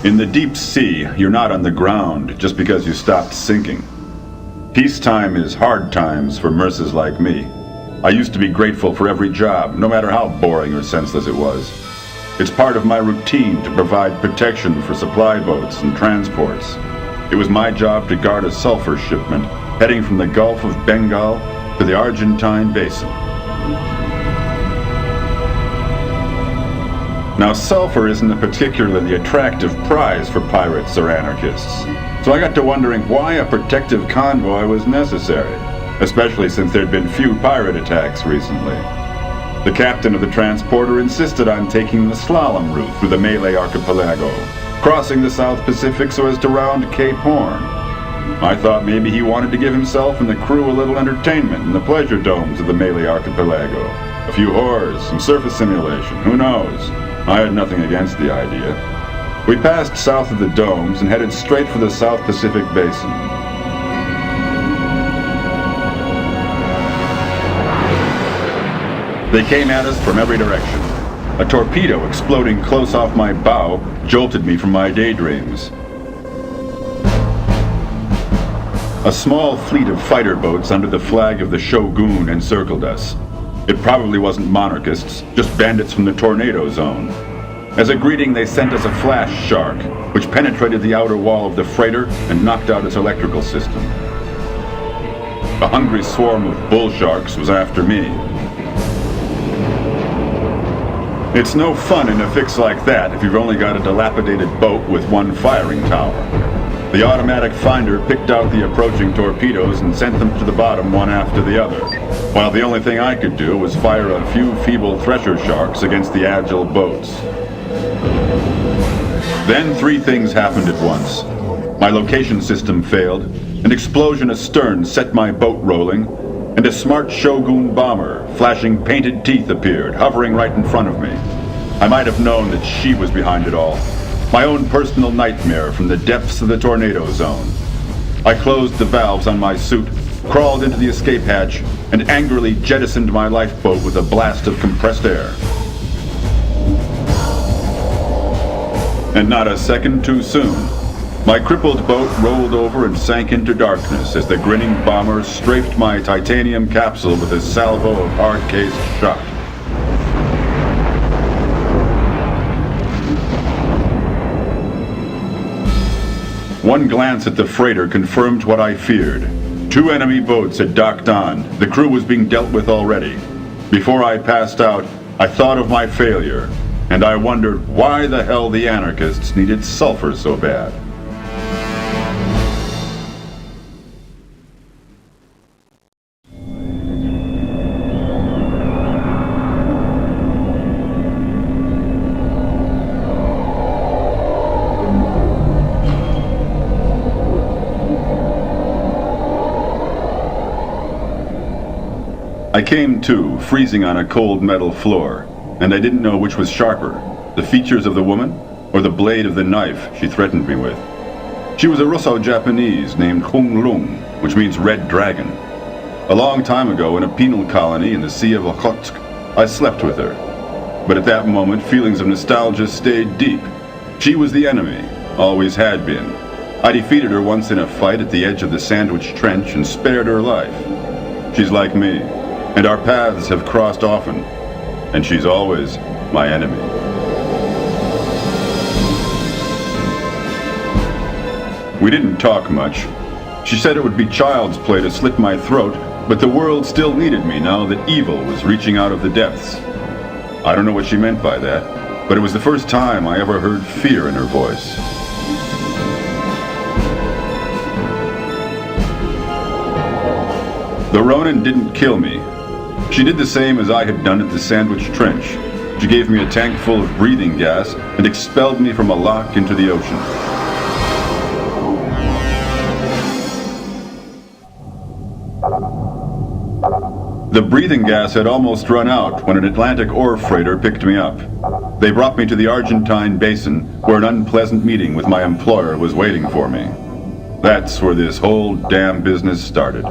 In the deep sea, you're not on the ground just because you stopped sinking. Peacetime is hard times for merces like me. I used to be grateful for every job, no matter how boring or senseless it was. It's part of my routine to provide protection for supply boats and transports. It was my job to guard a sulfur shipment heading from the Gulf of Bengal to the Argentine Basin. Now, sulfur isn't a particularly attractive prize for pirates or anarchists, so I got to wondering why a protective convoy was necessary, especially since there'd been few pirate attacks recently. The captain of the transporter insisted on taking the slalom route through the Malay archipelago, crossing the South Pacific so as to round Cape Horn. I thought maybe he wanted to give himself and the crew a little entertainment in the pleasure domes of the Malay archipelago. A few whores, some surface simulation, who knows? I had nothing against the idea. We passed south of the domes and headed straight for the South Pacific Basin. They came at us from every direction. A torpedo exploding close off my bow jolted me from my daydreams. A small fleet of fighter boats under the flag of the Shogun encircled us. It probably wasn't monarchists, just bandits from the tornado zone. As a greeting, they sent us a flash shark, which penetrated the outer wall of the freighter and knocked out its electrical system. A hungry swarm of bull sharks was after me. It's no fun in a fix like that if you've only got a dilapidated boat with one firing tower. The automatic finder picked out the approaching torpedoes and sent them to the bottom one after the other, while the only thing I could do was fire a few feeble thresher sharks against the agile boats. Then three things happened at once. My location system failed, an explosion astern set my boat rolling, and a smart Shogun bomber, flashing painted teeth, appeared, hovering right in front of me. I might have known that she was behind it all. My own personal nightmare from the depths of the tornado zone. I closed the valves on my suit, crawled into the escape hatch, and angrily jettisoned my lifeboat with a blast of compressed air. And not a second too soon, my crippled boat rolled over and sank into darkness as the grinning bomber strafed my titanium capsule with a salvo of hard-cased shot. One glance at the freighter confirmed what I feared. Two enemy boats had docked on. The crew was being dealt with already. Before I passed out, I thought of my failure, and I wondered why the hell the anarchists needed sulfur so bad. I came to, freezing on a cold metal floor, and I didn't know which was sharper, the features of the woman or the blade of the knife she threatened me with. She was a Russo-Japanese named Kung Lung, which means Red Dragon. A long time ago in a penal colony in the Sea of Okhotsk, I slept with her. But at that moment, feelings of nostalgia stayed deep. She was the enemy, always had been. I defeated her once in a fight at the edge of the Sandwich Trench and spared her life. She's like me. And our paths have crossed often, and she's always my enemy. We didn't talk much. She said it would be child's play to slit my throat, but the world still needed me now that evil was reaching out of the depths. I don't know what she meant by that, but it was the first time I ever heard fear in her voice. The Ronin didn't kill me. She did the same as I had done at the Sandwich Trench. She gave me a tank full of breathing gas and expelled me from a lock into the ocean. The breathing gas had almost run out when an Atlantic ore freighter picked me up. They brought me to the Argentine Basin, where an unpleasant meeting with my employer was waiting for me. That's where this whole damn business started.